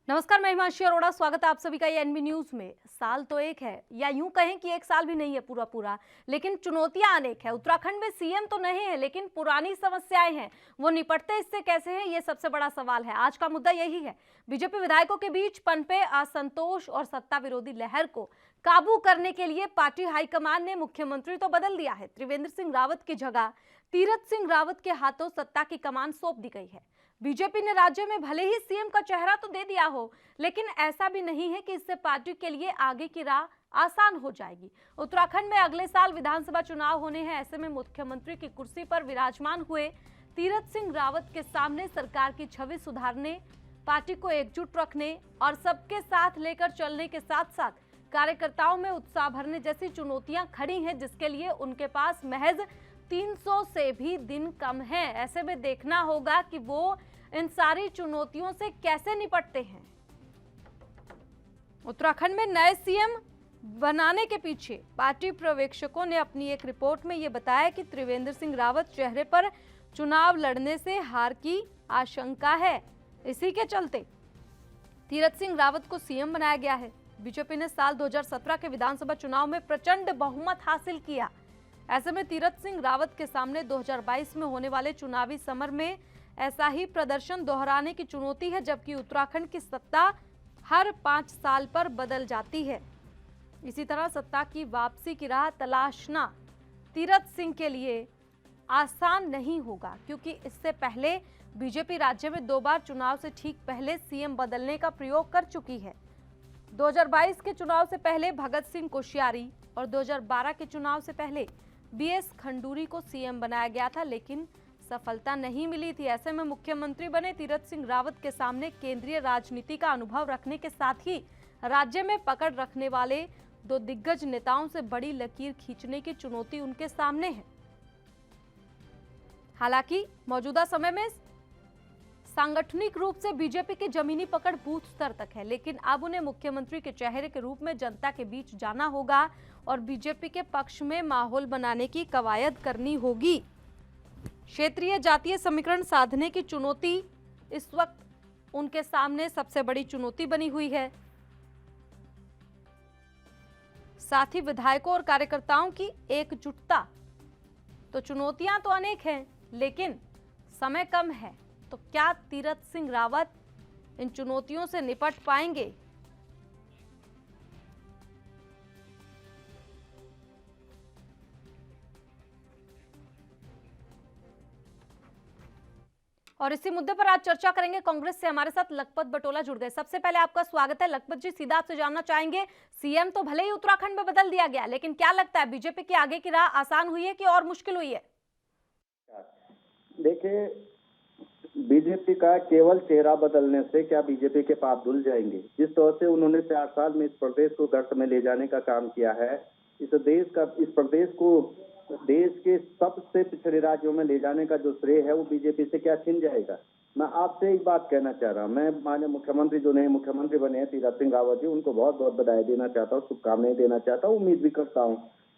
नमस्कार, मैं हिमांशी अरोड़ा। स्वागत है आप सभी का ये एनबी न्यूज में। साल तो एक है, या यूं कहें कि एक साल भी नहीं है पूरा पूरा, लेकिन चुनौतियां अनेक है। उत्तराखंड में सीएम तो नहीं है, लेकिन पुरानी समस्याएं हैं। वो निपटते इससे कैसे हैं, ये सबसे बड़ा सवाल है। आज का मुद्दा यही है। बीजेपी विधायकों के बीच पनपे असंतोष और सत्ता विरोधी लहर को काबू करने के लिए पार्टी हाईकमान ने मुख्यमंत्री तो बदल दिया है। त्रिवेंद्र सिंह रावत की जगह तीरथ सिंह रावत के हाथों सत्ता की कमान सौंप दी गई है। बीजेपी ने राज्य में भले ही सीएम का चेहरा तो दे दिया हो, लेकिन ऐसा भी नहीं है कि इससे पार्टी के लिए आगे की राह आसान हो जाएगी। उत्तराखंड में अगले साल विधानसभा चुनाव होने हैं। ऐसे में मुख्यमंत्री की कुर्सी पर विराजमान हुए तीरथ सिंह रावत के सामने सरकार की छवि सुधारने, पार्टी को एकजुट रखने और सबके साथ लेकर चलने के साथ साथ कार्यकर्ताओं में उत्साह भरने जैसी चुनौतियां खड़ी हैं, जिसके लिए उनके पास महज 300 से भी दिन कम है। ऐसे में देखना होगा कि वो इन सारी चुनौतियों से कैसे निपटते हैं। उत्तराखंड में नए सीएम बनाने के पीछे पार्टी पर्यवेक्षकों ने अपनी एक रिपोर्ट में यह बताया कि त्रिवेंद्र सिंह रावत चेहरे पर चुनाव लड़ने से हार की आशंका है। इसी के चलते तीरथ सिंह रावत को सीएम बनाया गया है। बीजेपी ने साल 2017 के विधानसभा चुनाव में प्रचंड बहुमत हासिल किया। ऐसे में तीरथ सिंह रावत के सामने 2022 में होने वाले चुनावी समर में ऐसा ही प्रदर्शन दोहराने की चुनौती है, जबकि उत्तराखंड की सत्ता हर 5 साल पर बदल जाती है। इसी तरह सत्ता की वापसी की राह तलाशना तीरथ सिंह के लिए आसान नहीं होगा, क्योंकि इससे पहले बीजेपी राज्य में 2 बार चुनाव से ठीक पहले सीएम बदलने का प्रयोग कर चुकी है। 2022 के चुनाव से पहले भगत सिंह कोश्यारी और 2012 के चुनाव से पहले बीएस खंडूरी को सीएम बनाया गया था, लेकिन सफलता नहीं मिली थी। ऐसे में मुख्यमंत्री बने तीरथ सिंह रावत के सामने केंद्रीय राजनीति का अनुभव रखने के साथ ही राज्य में पकड़ रखने वाले 2 दिग्गज नेताओं से बड़ी लकीर खींचने की चुनौती उनके सामने है। हालांकि मौजूदा समय में सांगठनिक रूप से बीजेपी की जमीनी पकड़ बूथ स्तर तक है, लेकिन अब उन्हें मुख्यमंत्री के चेहरे के रूप में जनता के बीच जाना होगा और बीजेपी के पक्ष में माहौल बनाने की कवायद करनी होगी। क्षेत्रीय जातीय समीकरण साधने की चुनौती इस वक्त उनके सामने सबसे बड़ी चुनौती बनी हुई है। साथ ही विधायकों और कार्यकर्ताओं की एकजुटता। तो चुनौतियां तो अनेक हैं, लेकिन समय कम है। तो क्या तीरथ सिंह रावत इन चुनौतियों से निपट पाएंगे? और इसी मुद्दे पर आज चर्चा करेंगे। कांग्रेस से हमारे साथ लखपत बटोला जुड़ गए। सबसे पहले आपका स्वागत है लखपत जी। सीधा आपसे जानना चाहेंगे, सीएम तो भले ही उत्तराखंड में बदल दिया गया, लेकिन क्या लगता है बीजेपी की आगे की राह आसान हुई है कि और मुश्किल हुई है? देखिए, बीजेपी का केवल चेहरा बदलने से क्या बीजेपी के पाप धुल जाएंगे? जिस तरह से उन्होंने 4 साल में इस प्रदेश को गर्त में ले जाने का काम किया है, इस प्रदेश को देश के सबसे पिछड़े राज्यों में ले जाने का जो श्रेय है वो बीजेपी से क्या छिन जाएगा? मैं आपसे एक बात कहना चाह रहा हूँ। मैं माननीय मुख्यमंत्री जो नए मुख्यमंत्री बने हैं तीरथ सिंह रावत जी, उनको बहुत बहुत बधाई देना चाहता हूँ, शुभकामनाएं देना चाहता हूँ। उम्मीद भी करता हूँ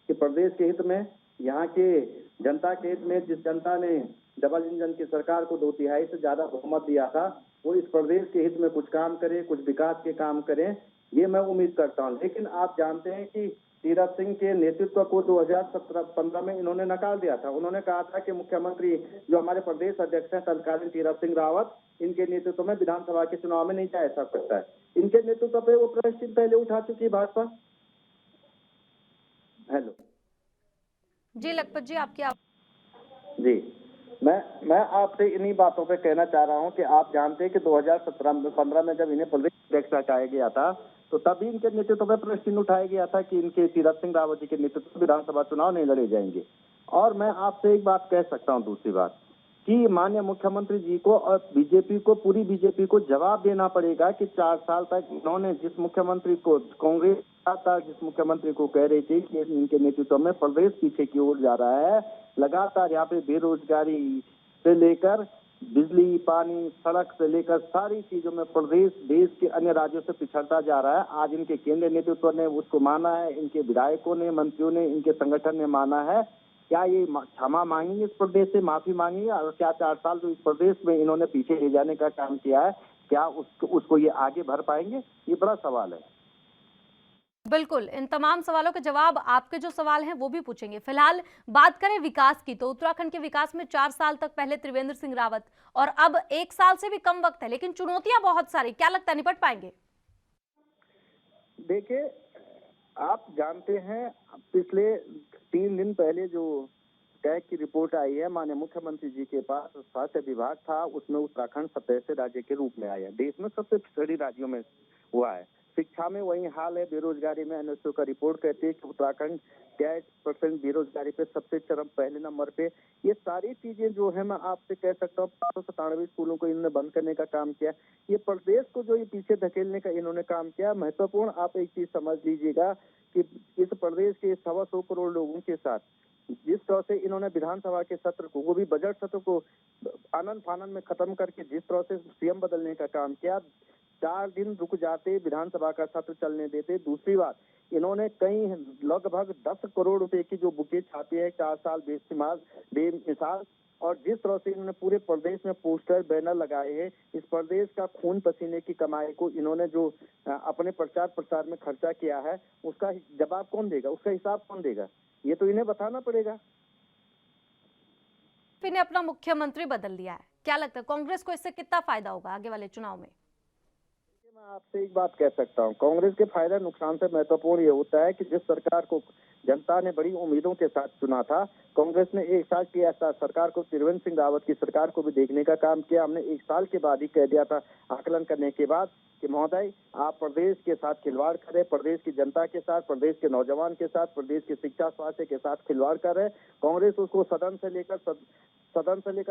कि प्रदेश के हित में, यहाँ के जनता के हित में, जिस जनता ने डबल इंजन की सरकार को 2/3 से ज्यादा बहुमत दिया था, वो इस प्रदेश के हित में कुछ काम करे, कुछ विकास के काम करें, ये मैं उम्मीद करता हूँ। लेकिन आप जानते हैं कि तीरथ सिंह के नेतृत्व को 2017-15 में इन्होंने नकार दिया था। उन्होंने कहा था कि मुख्यमंत्री जो हमारे प्रदेश अध्यक्ष हैं तत्कालीन तीरथ सिंह रावत, इनके नेतृत्व में विधानसभा के चुनाव में नहीं जा सकता है। इनके नेतृत्व पे वो प्रश्न पहले उठा चुकी है भाजपा। हेलो जी लखपत जी, आपकी जी, मैं आपसे इन्हीं बातों पे कहना चाह रहा हूं कि आप जानते हैं कि 2017-15 में जब इन्हें प्रदेश अध्यक्ष हटाया गया था, तो तभी इनके नेतृत्व में प्रश्न उठाया गया था कि इनके तीरथ सिंह रावत जी के नेतृत्व में विधानसभा चुनाव नहीं लड़े जाएंगे। और मैं आपसे एक बात कह सकता हूं, दूसरी बात कि माननीय मुख्यमंत्री जी को और बीजेपी को, पूरी बीजेपी को जवाब देना पड़ेगा कि 4 साल तक इन्होंने जिस मुख्यमंत्री को, कांग्रेस जिस मुख्यमंत्री को कह रही थी कि इनके नेतृत्व में प्रदेश पीछे की ओर जा रहा है, लगातार यहाँ पे बेरोजगारी से लेकर बिजली, पानी, सड़क से लेकर सारी चीजों में प्रदेश देश के अन्य राज्यों से पिछड़ता जा रहा है। आज इनके केंद्रीय नेतृत्व ने उसको माना है, इनके विधायकों ने, मंत्रियों ने, इनके संगठन ने माना है। क्या ये क्षमा मांगेंगे इस प्रदेश से, माफी मांगेंगे? और क्या 4 साल जो इस प्रदेश में इन्होंने पीछे ले जाने का काम किया है, क्या उसको ये आगे भर पाएंगे, ये बड़ा सवाल है। बिल्कुल, इन तमाम सवालों के जवाब आपके जो सवाल हैं वो भी पूछेंगे। फिलहाल बात करें विकास की, तो उत्तराखंड के विकास में 4 साल तक पहले त्रिवेंद्र सिंह रावत और अब 1 साल से भी कम वक्त है, लेकिन चुनौतियां बहुत सारी, क्या लगता है निपट पाएंगे? देखिए, आप जानते हैं पिछले 3 दिन पहले जो कैग की रिपोर्ट आई है माननीय मुख्यमंत्री जी के पास, स्वास्थ्य विभाग था, उसमें उत्तराखंड 27वें राज्य के रूप में आया। देश में सबसे पिछड़ी राज्यों में हुआ है। शिक्षा में वही हाल है, बेरोजगारी में एनएसओ का रिपोर्ट कहती है कि उत्तराखंड 63% बेरोजगारी पे सबसे चरम पहले नंबर पे। ये सारी चीजें जो है मैं आपसे कह सकता हूँ, 597 स्कूलों को इन्होंने बंद करने का काम किया। ये प्रदेश को जो ये पीछे धकेलने का इन्होंने काम किया महत्वपूर्ण। आप एक चीज समझ लीजिएगा कि इस प्रदेश के 125 करोड़ लोगों के साथ जिस तरह से इन्होंने विधानसभा के सत्र को, वो भी बजट सत्र को आनंद फानंद में खत्म करके जिस तरह से सीएम बदलने का काम किया, 4 दिन रुक जाते, विधानसभा का सत्र चलने देते। दूसरी बात, इन्होंने कई लगभग 10 करोड़ रुपए की जो बुके छापी है 4 साल बेमिसाल, और जिस तरह से इन्होंने पूरे प्रदेश में पोस्टर बैनर लगाए हैं, इस प्रदेश का खून पसीने की कमाई को इन्होंने जो अपने प्रचार प्रसार में खर्चा किया है, उसका जवाब कौन देगा, उसका हिसाब कौन देगा? ये तो इन्हें बताना पड़ेगा। इन्हें अपना मुख्यमंत्री बदल दिया है, क्या लगता है कांग्रेस को इससे कितना फायदा होगा आगे वाले चुनाव में? मैं आपसे एक बात कह सकता हूं, कांग्रेस के फायदा नुकसान से महत्वपूर्ण ये होता है कि जिस सरकार को जनता ने बड़ी उम्मीदों के साथ चुना था, कांग्रेस ने 1 साल की ऐसा सरकार को, त्रिवेंद्र सिंह रावत की सरकार को भी देखने का काम किया। हमने 1 साल के बाद ही कह दिया था, आकलन करने के बाद, कि महोदय आप प्रदेश के साथ खिलवाड़ करें, प्रदेश की जनता के साथ, प्रदेश के नौजवान के साथ, प्रदेश की शिक्षा स्वास्थ्य के साथ खिलवाड़ कर रहे। कांग्रेस उसको सदन से लेकर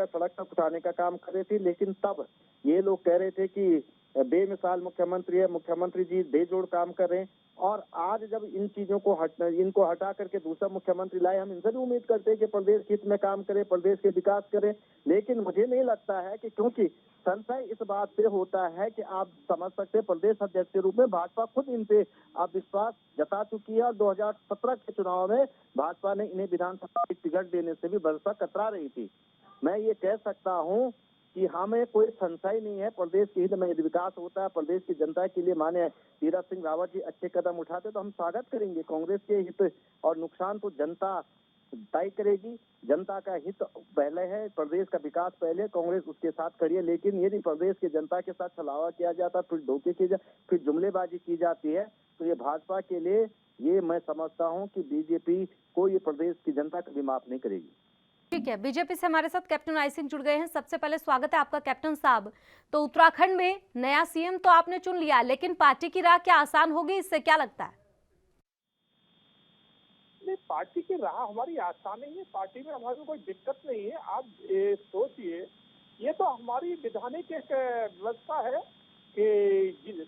सड़क तक उठाने का काम कर रही थी, लेकिन तब ये लोग कह रहे थे कि बेमिसाल मुख्यमंत्री है, मुख्यमंत्री जी बेजोड़ काम कर रहे हैं। और आज जब इन चीजों को इनको हटा करके दूसरा मुख्यमंत्री लाए, हम इनसे भी उम्मीद करते हैं कि प्रदेश हित में काम करें, प्रदेश के विकास करें। लेकिन मुझे नहीं लगता है कि, क्योंकि संशय इस बात से होता है कि आप समझ सकते हैं प्रदेश अध्यक्ष के रूप में भाजपा खुद इन पे आप विश्वास जता चुकी है, और 2017 के चुनाव में भाजपा ने इन्हें विधानसभा की टिकट देने से भी बरसा कतरा रही थी। मैं ये कह सकता हूँ कि हमें कोई संशय नहीं है, प्रदेश के हित में यदि विकास होता है, प्रदेश की जनता के लिए माने तीरथ सिंह रावत जी अच्छे कदम उठाते तो हम स्वागत करेंगे। कांग्रेस के हित और नुकसान तो जनता तय करेगी। जनता का हित पहले है, प्रदेश का विकास पहले, कांग्रेस उसके साथ खड़ी है। लेकिन यदि प्रदेश की जनता के साथ छलावा किया जाता, फिर धोखे किए जाए, फिर जुमलेबाजी की जाती है, तो ये भाजपा के लिए, ये मैं समझता हूँ कि बीजेपी को ये प्रदेश की जनता कभी माफ नहीं करेगी। ठीक है, बीजेपी से हमारे साथ कैप्टन आई सिंह जुड़ गए हैं। सबसे पहले स्वागत है आपका कैप्टन साहब। तो उत्तराखंड में नया सीएम तो आपने चुन लिया, लेकिन पार्टी की राह क्या आसान होगी, इससे क्या लगता है? नहीं, पार्टी की राह हमारी आसान नहीं है, पार्टी में हमारी कोई दिक्कत नहीं है। आप सोचिए, ये तो हमारी विधानिक एक व्यवस्था है कि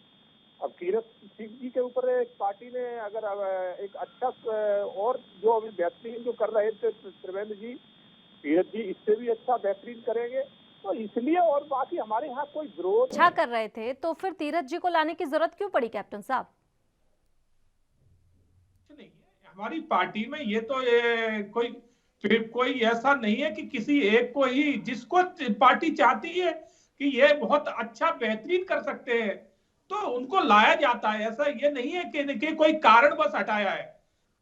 अब तीरथ सिंह जी के ऊपर एक पार्टी ने अगर एक अच्छा और जो अभी बेहतरीन जो कर रहे थे त्रिवेंद्र जी, तीरथ जी इससे भी अच्छा बेहतरीन करेंगे, तो इसलिए, और बाकी हमारे यहाँ कोई विरोध अच्छा कर रहे थे तो फिर तीरथ जी को लाने की जरूरत क्यों पड़ी कैप्टन साहब? नहीं, हमारी पार्टी में ये तो कोई ऐसा नहीं है कि किसी एक को ही, जिसको पार्टी चाहती है कि ये बहुत अच्छा बेहतरीन कर सकते हैं तो उनको लाया जाता है। ऐसा ये नहीं है कि कोई कारण बस हटाया है।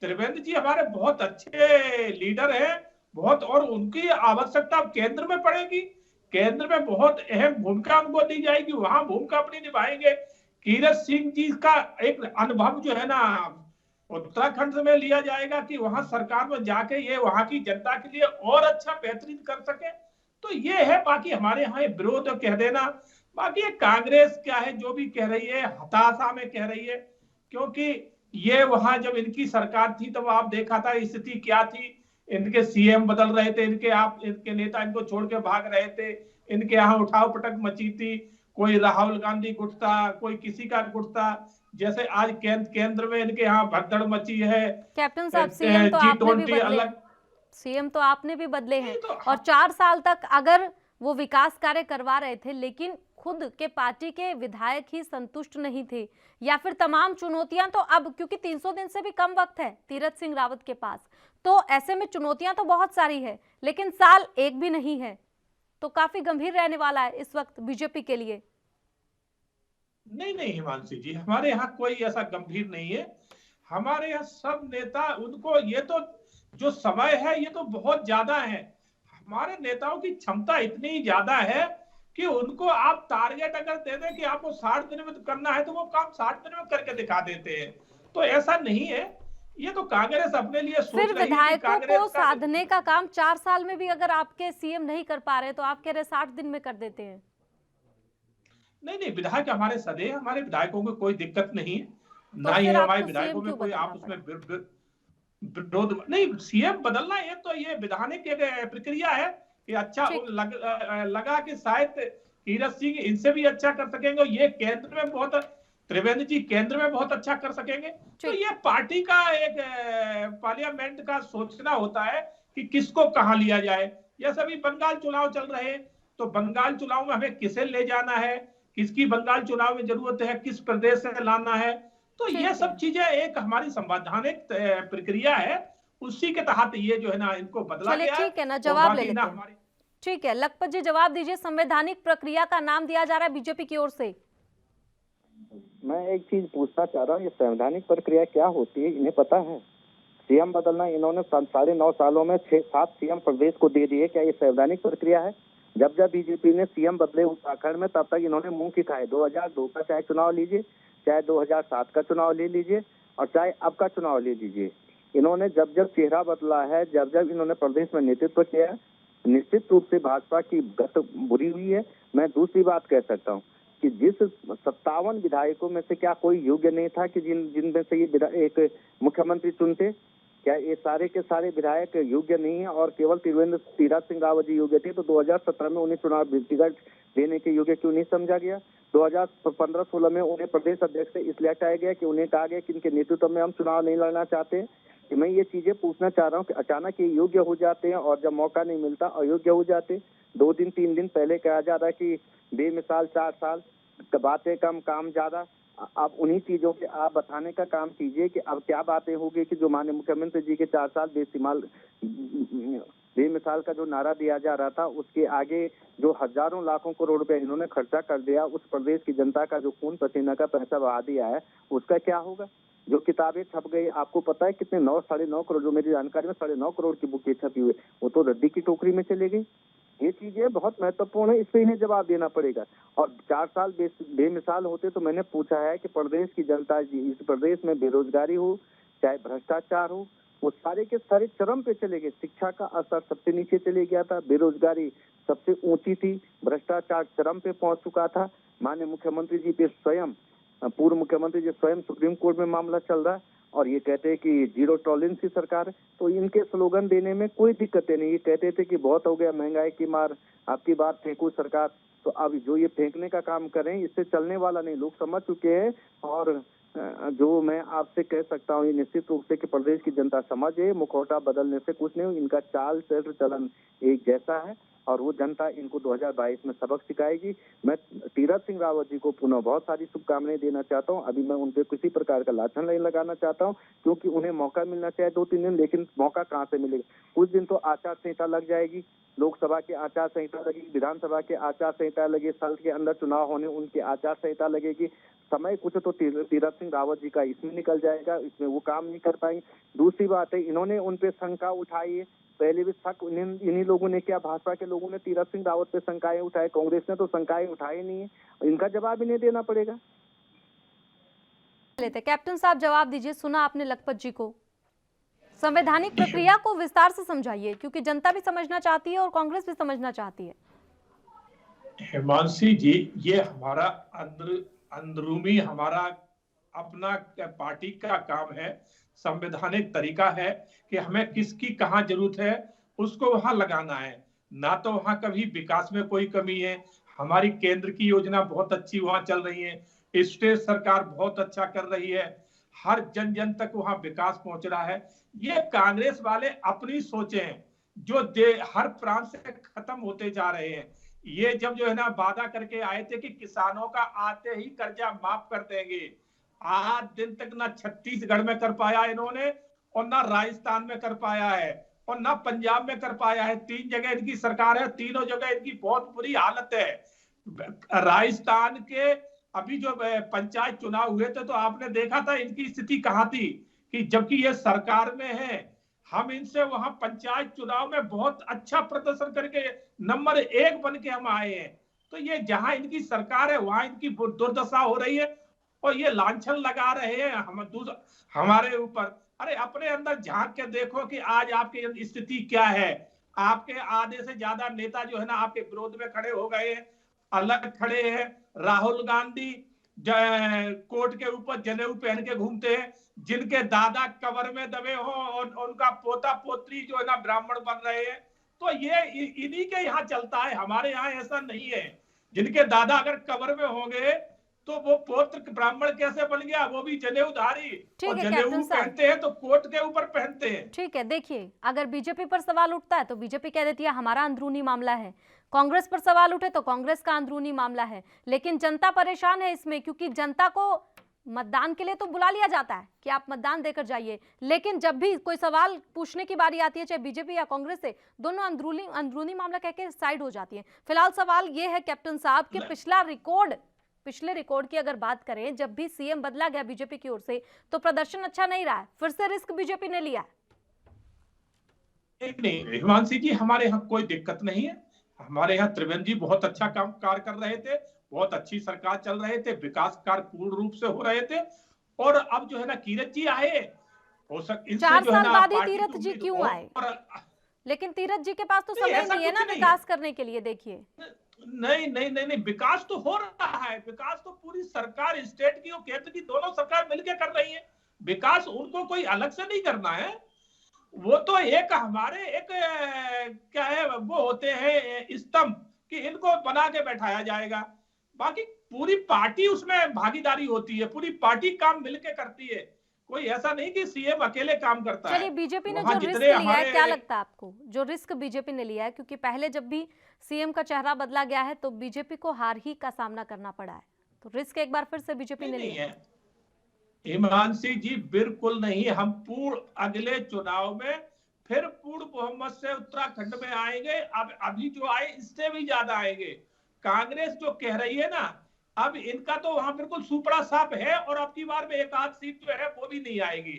त्रिवेंद्र जी हमारे बहुत अच्छे लीडर हैं, बहुत, और उनकी आवश्यकता केंद्र में पड़ेगी, केंद्र में बहुत अहम भूमिका उनको दी जाएगी, वहां भूमिका अपनी निभाएंगे। तीरथ सिंह जी का एक अनुभव जो है ना उत्तराखंड में लिया जाएगा कि वहां सरकार में जाके ये वहां की जनता के लिए और अच्छा बेहतरीन कर सके, तो ये है। बाकी हमारे यहाँ विरोध कह देना, बाकी ये कांग्रेस क्या है जो भी कह रही है, हताशा में कह रही है, क्योंकि ये वहां जब इनकी सरकार थी तब आप देखा था स्थिति क्या थी, इनके सीएम बदल रहे थे, इनके नेता इनको छोड़ के भाग रहे थे, इनके यहाँ उठाव पटक मची थी, कोई राहुल गांधी गुटता, कोई किसी का गुटता, जैसे आज केंद्र में इनके यहाँ भगदड़ मची है। कैप्टन साहब, सीएम तो आपने भी बदले, सीएम तो आपने भी बदले हैं, और 4 साल तक अगर वो विकास कार्य करवा रहे थे, लेकिन खुद के पार्टी के विधायक ही संतुष्ट नहीं थे, या फिर तमाम चुनौतियां तो अब, क्योंकि 300 दिन से भी कम वक्त है तीरथ सिंह रावत के पास, तो ऐसे में चुनौतियां तो बहुत सारी है, लेकिन साल एक भी नहीं है, तो काफी गंभीर रहने वाला है इस वक्त बीजेपी के लिए। नहीं नहीं हिमांशु जी, हमारे यहाँ कोई ऐसा गंभीर नहीं है। हमारे यहाँ सब नेता, उनको ये तो जो समय है ये तो बहुत ज्यादा है। हमारे नेताओं की क्षमता इतनी ज्यादा है कि उनको आप टारगेट अगर दे दें कि आपको 60 दिन में करना है तो वो काम 60 दिन में करके दिखा देते हैं। तो ऐसा नहीं है, ये तो कांग्रेस अपने लिए सोच फिर रही है कि विधायकों कांग्रेस को का साधने का काम 4 साल में भी अगर आपके सीएम नहीं कर पा रहे तो आप कह रहे 60 दिन में कर देते हैं। नहीं नहीं, विधायक हमारे सदे, हमारे विधायकों को कोई दिक्कत नहीं है, तो ना ही फिर हमारे आपको विधायकों सीएम में क्यों कोई बदलना आपस पड़ा? में विरोध नहीं। सीएम बदलना ये तो ये विधानिक एक प्रक्रिया है कि अच्छा ठीक। लगा कि शायद तीरथ सिंह इनसे भी अच्छा कर सकेंगे, ये केंद्र में बहुत, त्रिवेंद्र जी केंद्र में बहुत अच्छा कर सकेंगे। तो ठीक। ये पार्टी का एक पार्लियामेंट का सोचना होता है कि किसको कहां लिया जाए। जैसे अभी बंगाल चुनाव चल रहे हैं, तो बंगाल चुनाव में हमें किसे ले जाना है, किसकी बंगाल चुनाव में जरूरत है, किस प्रदेश से लाना है। तो ये ठीक सब है। चीजें एक हमारी संवैधानिक प्रक्रिया है, उसी के तहत ये जो है ना इनको बदला चलिए गया है। ठीक है ना, और जवाब ले बाकी ना लेते हैं। हमारी, ठीक है, लखपत जी जवाब दीजिए। संवैधानिक प्रक्रिया का नाम दिया जा रहा है बीजेपी की ओर से। मैं एक चीज पूछना चाह रहा हूँ, ये संवैधानिक प्रक्रिया क्या होती है, इन्हें पता है? सीएम बदलना इन्होंने 9.5 सालों में 6-7 सीएम प्रदेश को दे दिए, क्या ये संवैधानिक प्रक्रिया है? जब जब बीजेपी ने सीएम बदले उत्तराखंड में, तब तक इन्होंने मुंह की खाए। 2002 का चाहे चुनाव लीजिए, चाहे 2007 का चुनाव ले लीजिए, और चाहे अब का चुनाव ले लीजिए, इन्होंने जब जब चेहरा बदला है, जब जब इन्होंने प्रदेश में नेतृत्व किया, निश्चित रूप से भाजपा की गत बुरी हुई है। मैं दूसरी बात कह सकता हूँ कि जिस 57 विधायकों में से क्या कोई योग्य नहीं था कि जिनमें से ये एक मुख्यमंत्री चुनते? क्या ये सारे के सारे विधायक योग्य नहीं है और केवल तीरथ सिंह रावत जी योग्य थे? तो 2017 में उन्हें चुनाव टिकट देने के योग्य क्यों नहीं समझा गया? 2015-16 में उन्हें प्रदेश अध्यक्ष से इसलिए हटाया गया कि उन्हें कहा गया कि इनके नेतृत्व में हम चुनाव नहीं लड़ना चाहते। कि मैं ये चीजें पूछना चाह रहा हूँ कि अचानक ये योग्य हो जाते हैं और जब मौका नहीं मिलता अयोग्य हो जाते। 2 दिन 3 दिन पहले कहा जा रहा है कि बेमिसाल 4 साल, बातें कम काम ज्यादा। आप उन्हीं चीजों के आप बताने का काम कीजिए कि अब क्या बातें होगी कि जो माननीय मुख्यमंत्री जी के 4 साल बेमिसाल का जो नारा दिया जा रहा था, उसके आगे जो हजारों लाखों करोड़ रुपए इन्होंने खर्चा कर दिया, उस प्रदेश की जनता का जो खून पसीना का पैसा बहा दिया है, उसका क्या होगा? जो किताबें छप गई, आपको पता है कितने 9-9.5 करोड़, जो मेरी जानकारी में 9.5 करोड़ की बुकें छपी हुई, वो तो रद्दी की टोकरी में चली गई। ये चीजें बहुत महत्वपूर्ण है, इस पे इन्हें जवाब देना पड़ेगा। और 4 साल बेमिसाल होते तो मैंने पूछा है कि प्रदेश की जनता, इस प्रदेश में बेरोजगारी हो, चाहे भ्रष्टाचार हो, वो सारे के सारे चरम पे चले गए। शिक्षा का स्तर सबसे नीचे चले गया था, बेरोजगारी सबसे ऊंची थी, भ्रष्टाचार चरम पे पहुंच चुका था। माननीय मुख्यमंत्री जी पे स्वयं, पूर्व मुख्यमंत्री जी स्वयं सुप्रीम कोर्ट में मामला चल रहा है और ये कहते हैं कि 0 टॉलरेंस की सरकार है। तो इनके स्लोगन देने में कोई दिक्कतें नहीं। ये कहते थे कि बहुत हो गया महंगाई की मार, अब की बार फेंकू सरकार। तो अब जो ये फेंकने का काम करें, इससे चलने वाला नहीं, लोग समझ चुके हैं। और जो मैं आपसे कह सकता हूँ, ये निश्चित रूप से कि प्रदेश की जनता समझे, मुखौटा बदलने से कुछ नहीं, इनका चाल चल चलन एक जैसा है और वो जनता इनको 2022 में सबक सिखाएगी। मैं तीरथ सिंह रावत जी को पुनः बहुत सारी शुभकामनाएं देना चाहता हूं। अभी मैं उन पे किसी प्रकार का लाछन नहीं लगाना चाहता हूं, क्योंकि उन्हें मौका मिलना चाहिए 2-3 दिन, लेकिन मौका कहां से मिलेगा? कुछ दिन तो आचार संहिता लग जाएगी, लोकसभा की आचार संहिता लगेगी, विधानसभा की आचार संहिता लगेगी, साल के अंदर चुनाव होने उनकी आचार संहिता लगेगी। समय कुछ तो तीरथ सिंह रावत जी का इसमें निकल जाएगा, इसमें वो काम नहीं कर पाएंगे। दूसरी बात है, इन्होंने उन पे शंका उठाई है, पहले भी शक इन्हीं लोगों ने किया, भाजपा के लोगों ने तीरथ सिंह रावत पे शंकाएं उठाई, कांग्रेस ने तो शंकाएं उठाई नहीं है। इनका जवाब इन्हें देना पड़ेगा। लेते कैप्टन साहब जवाब दीजिए। सुना आपने लखपत जी को, संवैधानिक प्रक्रिया को विस्तार से समझाइए, क्योंकि जनता भी समझना चाहती है और कांग्रेस भी समझना चाहती है। हिमांशी जी, ये हमारा अंदरूनी हमारा अपना पार्टी का काम है, संवैधानिक तरीका है कि हमें किसकी कहां जरूरत है उसको वहां लगाना है। ना तो वहां कभी विकास में कोई कमी है, हमारी केंद्र की योजना बहुत अच्छी वहां चल रही है, स्टेट सरकार बहुत अच्छा कर रही है, हर जन जन तक वहां विकास पहुंच रहा है। ये कांग्रेस वाले अपनी सोचे हैं जो हर प्रांत से खत्म होते जा रहे हैं। ये जब जो है ना वादा करके आए थे कि किसानों का आते ही कर्जा माफ कर देंगे, आज दिन तक ना छत्तीसगढ़ में कर पाया इन्होंने और ना राजस्थान में कर पाया है और ना पंजाब में कर पाया है। 3 जगह इनकी सरकार है, तीनों जगह इनकी बहुत बुरी हालत है। राजस्थान के अभी जो पंचायत चुनाव हुए थे तो आपने देखा था इनकी स्थिति कहां थी, कि जबकि ये सरकार में है, हम इनसे वहां पंचायत चुनाव में बहुत अच्छा प्रदर्शन करके नंबर 1 बन के हम आए हैं। तो ये जहां इनकी सरकार है वहां इनकी दुर्दशा हो रही है और ये लांछन लगा रहे हैं हमारे ऊपर। अरे अपने अंदर झांक के देखो कि आज आपकी स्थिति क्या है। आपके आधे से ज्यादा नेता जो है ना आपके विरोध में खड़े हो गए हैं, अलग खड़े हैं। राहुल गांधी कोर्ट के ऊपर जनेऊ पहन के घूमते हैं, जिनके दादा कब्र में दबे हो और उनका पोता पोत्री जो है ना ब्राह्मण बन रहे हैं। तो ये इन्हीं के यहाँ चलता है, हमारे यहाँ ऐसा नहीं है। जिनके दादा अगर कब्र में होंगे तो वो पौत्र ब्राह्मण कैसे बन गया, वो भी जनेऊधारी। और जनेऊ पहनते हैं तो कोट के ऊपर पहनते हैं। ठीक है, देखिए अगर बीजेपी पर सवाल उठता है तो बीजेपी कह देती है हमारा अंदरूनी मामला है, कांग्रेस पर सवाल उठे तो कांग्रेस का अंदरूनी मामला है। लेकिन जनता परेशान है इसमें, क्योंकि जनता को मतदान के लिए तो बुला लिया जाता है कि आप मतदान देकर जाइए, लेकिन जब भी कोई सवाल पूछने की बारी आती है चाहे बीजेपी या कांग्रेस से, दोनों अंदरूनी मामला कह के साइड हो जाती है। फिलहाल सवाल ये है कैप्टन साहब कि पिछले रिकॉर्ड की अगर बात करें, जब भी सीएम बदला गया बीजेपी की ओर से तो प्रदर्शन अच्छा नहीं रहा है, फिर से रिस्क बीजेपी ने लिया है। नहीं हिमांशी जी, हमारे यहाँ कोई दिक्कत नहीं है। हमारे यहाँ त्रिवेंद्र जी बहुत अच्छा काम कार्य कर रहे थे, बहुत अच्छी सरकार चल रहे थे, विकास कार्य पूर्ण रूप से हो रहे थे। और अब जो है ना तीरथ जी आए, हो सक 4 साल बाद ही तीरथ जी क्यों आए? लेकिन तीरथ जी के पास तो समय नहीं है ना विकास करने के लिए। देखिए नहीं, विकास तो हो रहा है। विकास तो पूरी सरकार, स्टेट की और केंद्र की दोनों सरकार मिलकर कर रही है। विकास उनको कोई अलग से नहीं करना है, वो तो एक हमारे एक क्या है वो होते हैं स्तंभ कि इनको बना के बैठाया जाएगा। बाकी पूरी पार्टी उसमें भागीदारी होती है, पूरी पार्टी काम मिलके करती है। कोई ऐसा नहीं कि सीएम अकेले काम करता है। चलिए बीजेपी ने जो रिस्क लिया है, क्या लगता है आपको जो रिस्क बीजेपी ने लिया है? क्योंकि पहले जब भी सीएम का चेहरा बदला गया है तो बीजेपी को हार ही का सामना करना पड़ा है, तो रिस्क एक बार फिर से बीजेपी ने लिया है। हिमांशी जी बिल्कुल नहीं, हम पूर्ण अगले चुनाव में फिर पूर्ण बहुमत से उत्तराखंड में आएंगे। अब अभी जो आए इससे भी ज्यादा आएंगे। कांग्रेस जो कह रही है ना, अब इनका तो वहां बिल्कुल सुपड़ा साफ है और अब की बार में एक आध सीट जो है वो भी नहीं आएगी।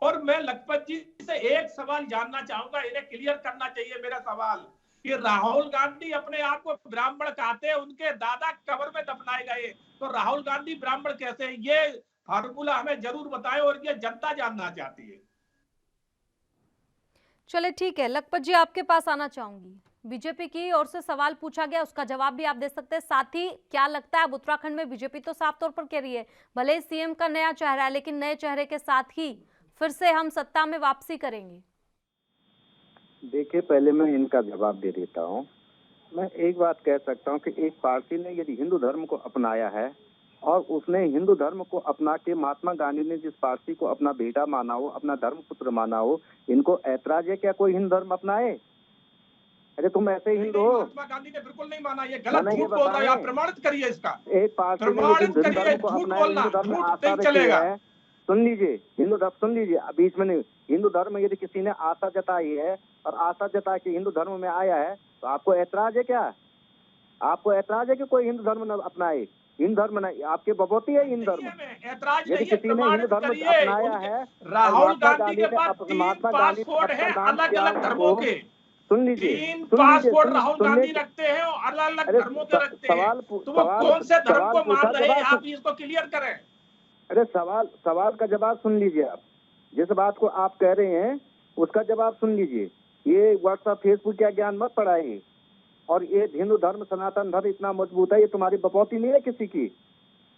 और मैं लखपत जी से एक सवाल जानना चाहूंगा, इन्हें क्लियर करना चाहिए मेरा सवाल कि राहुल गांधी अपने आप को ब्राह्मण कहते हैं, उनके दादा कब्र में दफनाए गए, तो राहुल गांधी ब्राह्मण कैसे हैं? ये फार्मूला हमें जरूर बताएं और ये जनता जानना चाहती है। चले ठीक है, लखपत जी आपके पास आना चाहूंगी। बीजेपी की ओर से सवाल पूछा गया, उसका जवाब भी आप दे सकते हैं। साथ ही क्या लगता है अब उत्तराखंड में बीजेपी तो साफ तौर पर कह रही है भले सीएम का नया चेहरा है, लेकिन नए चेहरे के साथ ही फिर से हम सत्ता में वापसी करेंगे। देखिए पहले मैं इनका जवाब दे देता हूँ। मैं एक बात कह सकता हूँ कि एक पार्टी ने यदि हिंदू धर्म को अपनाया है और उसने हिंदू धर्म को अपना के महात्मा गांधी ने जिस पार्टी को अपना बेटा माना हो, अपना धर्म पुत्र माना हो, इनको ऐतराज है क्या कोई हिंदू धर्म अपनाए? अरे तुम ऐसे हिंदू हो? महात्मा गांधी ने बिल्कुल नहीं माना, ये गलत झूठ बोल रहा है। आप प्रमाणित करिए इसका। एक पार्टी ने हिंदू धर्म को अपनाया, हिंदू धर्म में आस्था रखी है। सुन लीजिए, हिंदू धर्म सुन लीजिए, बीच में नहीं। हिंदू धर्म यदि किसी ने आस्था जताई है और आस्था जता के हिंदू धर्म में आया है तो आपको ऐतराज है क्या? आपको ऐतराज है कि कोई हिंदू धर्म न अपनाए? हिंदू धर्म नहीं, आपके बबोती है हिंदू धर्म। यदि किसी ने हिंदू धर्म अपनाया है, राहुल गांधी के पास 3 पासपोर्ट है अलग अलग धर्मों के। सुन लीजिए, 3 पासपोर्ट राहुल गांधी रखते हैं और अलग अलग धर्मों के रखते हैं। तो वो कौन से धर्म को मान रहे हैं, आप इसको क्लियर करें। अरे सवाल का जवाब सुन लीजिए। आप जिस बात को आप कह रहे हैं उसका जवाब सुन लीजिए। ये व्हाट्सएप फेसबुक का ज्ञान मत पढ़ाइए। और ये हिंदू धर्म सनातन धर्म इतना मजबूत है, ये तुम्हारी बपौती नहीं है किसी की।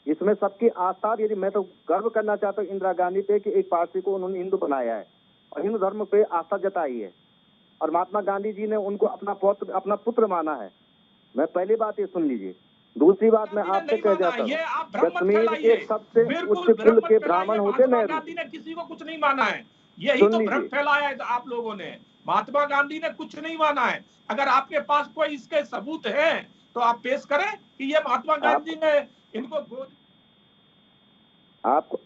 इसमें सबकी आस्था, यदि मैं तो गर्व करना चाहता हूँ इंदिरा गांधी पे कि एक पार्टी को उन्होंने हिंदू बनाया है और हिंदू धर्म पे आस्था जताई है और महात्मा गांधी जी ने उनको अपना पुत्र माना है। मैं पहली बात ये सुन लीजिए। दूसरी बात मैं आपसे कह जाता हूँ, कश्मीर के सबसे उच्च कुल के ब्राह्मण होते नेहरू। गांधी ने किसी को कुछ नहीं माना है, यही तो भ्रम फैलाया है आप लोगों ने। महात्मा गांधी ने कुछ नहीं माना है। अगर आपके पास कोई इसके सबूत है तो आप पेश करें कि ये महात्मा गांधी ने इनको गोद। आपको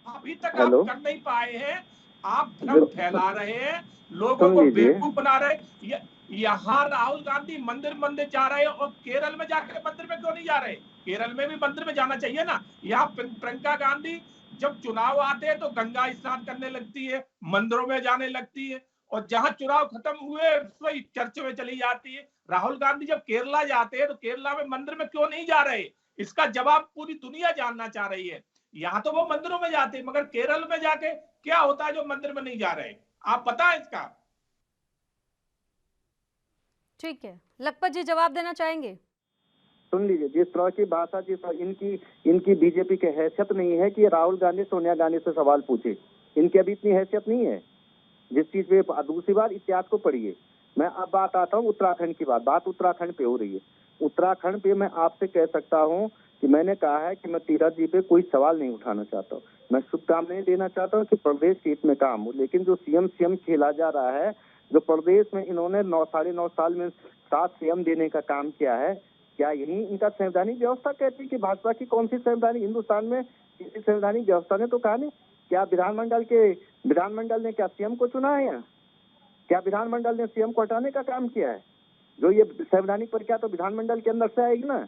अभी तक आप कर नहीं पाए हैं, आप भ्रम फैला रहे हैं, लोगों को बेवकूफ बना रहे। यहाँ राहुल गांधी मंदिर जा रहे हैं और केरल में जाकर मंदिर में क्यों नहीं जा रहे? केरल में भी मंदिर में जाना चाहिए ना। यहाँ प्रियंका गांधी जब चुनाव आते हैं तो गंगा स्नान करने लगती है, मंदिरों में जाने लगती है, और जहां चुनाव खत्म हुए वही चर्च में चली जाती है। राहुल गांधी जब केरला जाते हैं तो केरला में मंदिर में क्यों नहीं जा रहे, इसका जवाब पूरी दुनिया जानना चाह रही है। यहाँ तो वो मंदिरों में जाते हैं, मगर केरल में जाके क्या होता है जो मंदिर में नहीं जा रहे, आप पता है इसका? ठीक है, लखपत जी जवाब देना चाहेंगे? सुन लीजिए, जिस तरह की भाषा, जिस तरह इनकी बीजेपी की हैसियत नहीं है कि राहुल गांधी सोनिया गांधी से सवाल पूछे। इनकी अभी इतनी हैसियत नहीं है जिस चीज पे। दूसरी बार इतिहास को पढ़िए। मैं अब बात आता हूँ उत्तराखंड की। बात उत्तराखंड पे हो रही है। उत्तराखंड पे मैं आपसे कह सकता हूँ कि मैंने कहा है कि मैं तीरथ जी पे कोई सवाल नहीं उठाना चाहता हूँ। मैं शुभकामनाएं देना चाहता हूँ कि प्रदेश के हित में काम हो, लेकिन जो सीएम खेला जा रहा है, जो प्रदेश में इन्होंने 9 साल में 7 सीएम देने का काम किया है, क्या यही इनका संवैधानिक व्यवस्था कहती है कि भाजपा की कौन सी संवैधानिक, हिंदुस्तान में किसी संवैधानिक व्यवस्था ने तो कहा नहीं। क्या विधानमंडल ने क्या सीएम को चुना है? यहाँ क्या विधानमंडल ने सीएम को हटाने का काम किया है? जो ये संवैधानिक प्रक्रिया तो विधानमंडल के अंदर से आएगी ना।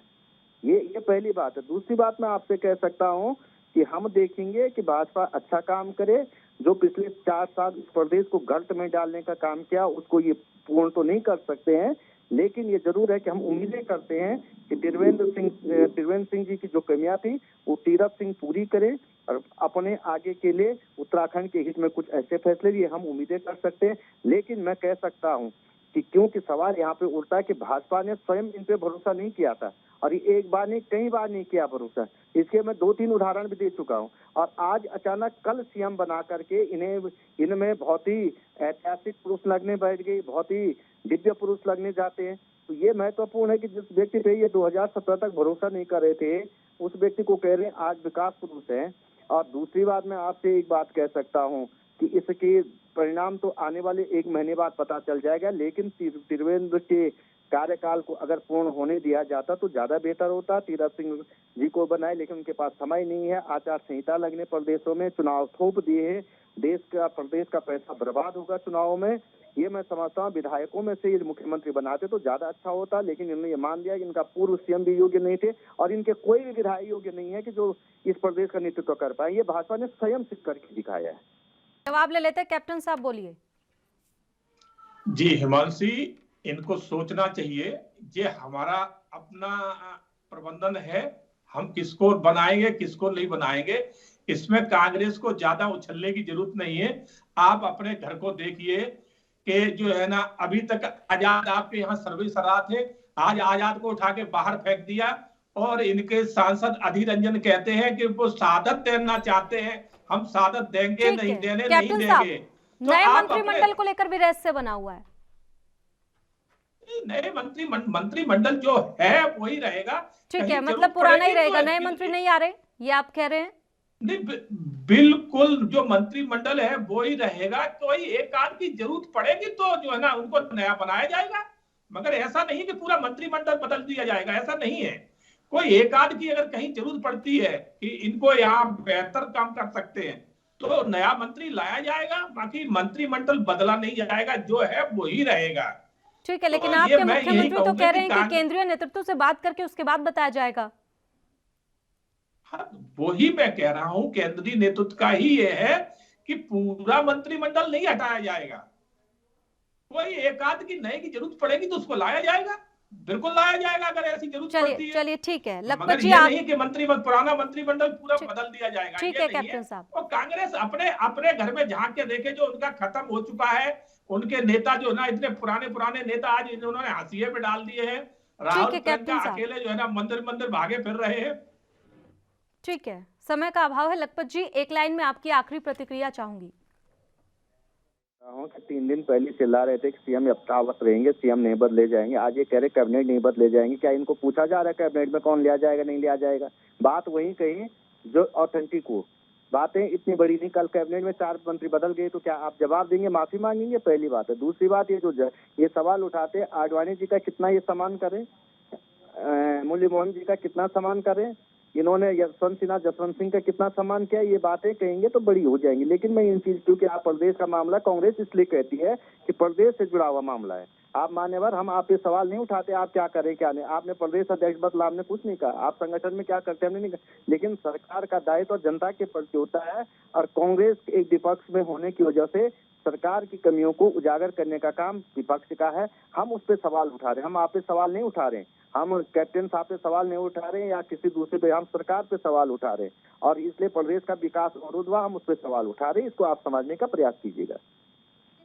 ये पहली बात है। दूसरी बात मैं आपसे कह सकता हूँ कि हम देखेंगे कि भाजपा अच्छा काम करे। जो पिछले 4 साल इस प्रदेश को गर्त में डालने का काम किया, उसको ये पूर्ण तो नहीं कर सकते हैं, लेकिन ये जरूर है कि हम उम्मीदें करते हैं कि त्रिवेंद्र सिंह जी की जो कमियां थी वो तीरथ सिंह पूरी करें और अपने आगे के लिए उत्तराखंड के हित में कुछ ऐसे फैसले लिए हम उम्मीदें कर सकते हैं। लेकिन मैं कह सकता हूं कि क्योंकि सवाल यहाँ पे उठता है कि भाजपा ने स्वयं इन पे भरोसा नहीं किया था, और ये एक बार नहीं कई बार नहीं किया भरोसा। इसके मैं 2-3 उदाहरण भी दे चुका हूँ, और आज अचानक कल सीएम बना करके इनमें बहुत ही ऐतिहासिक पुरुष लगने बैठ गई, बहुत ही दिव्य पुरुष लगने जाते हैं। तो ये महत्वपूर्ण है कि जिस व्यक्ति पे ये 2017 तक भरोसा नहीं कर रहे थे, उस व्यक्ति को कह रहे हैं आज विकास पुरुष है। और दूसरी बात मैं आपसे एक बात कह सकता हूँ कि इसके परिणाम तो आने वाले 1 महीने बाद पता चल जाएगा, लेकिन त्रिवेंद्र के कार्यकाल को अगर पूर्ण होने दिया जाता तो ज्यादा बेहतर होता। तीरथ सिंह जी को बनाए, लेकिन उनके पास समय नहीं है। आचार संहिता लगने प्रदेशों में, चुनाव थोप दिए हैं, प्रदेश का पैसा बर्बाद होगा चुनावों में। ये मैं समझता हूँ विधायकों में से ये मुख्यमंत्री बनाते तो ज्यादा अच्छा होता, लेकिन इन्होंने ये मान लिया कि इनका पूर्व सीएम भी योग्य नहीं थे और इनके कोई भी विधायक योग्य नहीं है कि जो इस प्रदेश का नेतृत्व कर पाए। ये भाजपा ने स्वयं सिद्ध करके दिखाया है। जवाब ले लेते हैं, कैप्टन साहब बोलिए। जी हिमांशी, इनको सोचना चाहिए, ये हमारा अपना प्रबंधन है, हम किसको बनाएंगे किसको नहीं बनाएंगे, इसमें कांग्रेस को ज्यादा उछलने की जरूरत नहीं है। आप अपने घर को देखिए कि जो है ना, अभी तक आजाद आपके यहाँ सर्विस रहा थे, आज आजाद को उठा के बाहर फेंक दिया, और इनके सांसद अधीर रंजन कहते हैं कि वो शहादत देना चाहते हैं। हम शहादत देंगे नहीं देने नहीं देंगे। तो नए मंत्रिमंडल को लेकर भी रहस्य बना हुआ है। नए मंत्रिमंडल जो है वही रहेगा। ठीक है, मतलब पुराना ही रहेगा, नए मंत्री नहीं आ रहे, ये आप कह रहे हैं? नहीं, बिल्कुल जो मंत्रिमंडल है वो ही रहेगा। कोई एक आध की जरूरत पड़ेगी तो जो है ना उनको नया बनाया जाएगा, मगर ऐसा नहीं कि पूरा मंत्रिमंडल बदल दिया जाएगा, ऐसा नहीं है। कोई एक आध की अगर कहीं जरूरत पड़ती है कि इनको यहाँ बेहतर काम कर सकते हैं तो नया मंत्री लाया जाएगा, बाकी मंत्रिमंडल बदला नहीं जाएगा, जो है वही रहेगा। ठीक है, लेकिन आपके मुख्यमंत्री तो कह रहे हैं कि केंद्रीय नेतृत्व से बात करके उसके बाद बताया जाएगा। हाँ, वही मैं कह रहा हूं, केंद्रीय नेतृत्व का ही ये है कि पूरा मंत्रिमंडल नहीं हटाया जाएगा। कोई एक आध की नए की जरूरत पड़ेगी तो उसको लाया जाएगा, बिल्कुल लाया जाएगा अगर ऐसी जरूरत पड़ती है। चलिए ठीक है, लखपत जी आप नहीं कि पुराना मंत्रिमंडल पूरा बदल दिया जाएगा। ठीक है कैप्टन साहब। और कांग्रेस अपने घर में झांक के देखे, जो उनका खत्म हो चुका है, उनके नेता जो ना इतने पुराने नेता आज इन्होंने हाशिए पे डाल दिए हैं। राहुल प्रियंका अकेले जो है ना मंदिर भागे फिर रहे हैं। ठीक है, समय का अभाव है। लखपत जी, एक लाइन में आपकी आखिरी प्रतिक्रिया चाहूंगी। 3 दिन पहले चिल्ला रहे थे कि सीएम यथावत रहेंगे, सीएम नहीं बदले जाएंगे। आज ये कह रहे कैबिनेट नहीं बदले जाएंगे। क्या इनको पूछा जा रहा है कैबिनेट में कौन लिया जाएगा नहीं लिया जाएगा? बात वही कही जो ऑथेंटिक हो। बातें इतनी बड़ी नहीं, कल कैबिनेट में 4 मंत्री बदल गए तो क्या आप जवाब देंगे, माफी मांगेंगे? पहली बात है। दूसरी बात, ये सवाल उठाते आडवाणी जी का कितना ये सम्मान करें, मुरली मोहन जी का कितना सम्मान करें, इन्होंने जसवंत सिंह का कितना सम्मान किया, ये बातें कहेंगे तो बड़ी हो जाएंगी। लेकिन मैं इन चीज, क्योंकि आप प्रदेश का मामला कांग्रेस इसलिए कहती है कि प्रदेश से जुड़ा हुआ मामला है, आप मान्यवर, हम आप पे सवाल नहीं उठाते आप क्या करें क्या नहीं। आपने प्रदेश अध्यक्ष बदला, हमने कुछ नहीं कहा। आप संगठन में क्या करते हैं हमने नहीं कहा, लेकिन सरकार का दायित्व जनता के प्रति होता है और कांग्रेस एक विपक्ष में होने की वजह से सरकार की कमियों को उजागर करने का काम विपक्ष का है। हम उस पर सवाल उठा रहे हैं, हम आप पे सवाल नहीं उठा रहे हैं। हम कैप्टन साहब पे सवाल नहीं उठा रहे हैं या किसी दूसरे पे, हम सरकार पे सवाल उठा रहे हैं और इसलिए प्रदेश का विकास अवरुद्ध हुआ, हम उस पर सवाल उठा रहे हैं। इसको आप समझने का प्रयास कीजिएगा।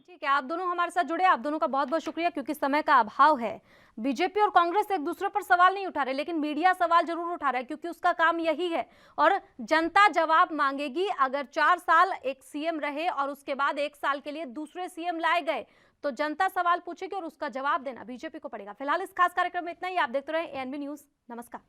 ठीक है, आप दोनों हमारे साथ जुड़े, आप दोनों का बहुत बहुत शुक्रिया। क्योंकि समय का अभाव है, बीजेपी और कांग्रेस एक दूसरे पर सवाल नहीं उठा रहे, लेकिन मीडिया सवाल जरूर उठा रहा है क्योंकि उसका काम यही है और जनता जवाब मांगेगी। अगर 4 साल एक सीएम रहे और उसके बाद 1 साल के लिए दूसरे सीएम लाए गए तो जनता सवाल पूछेगी और उसका जवाब देना बीजेपी को पड़ेगा। फिलहाल इस खास कार्यक्रम में इतना ही। आप देखते रहे एएनबी न्यूज। नमस्कार।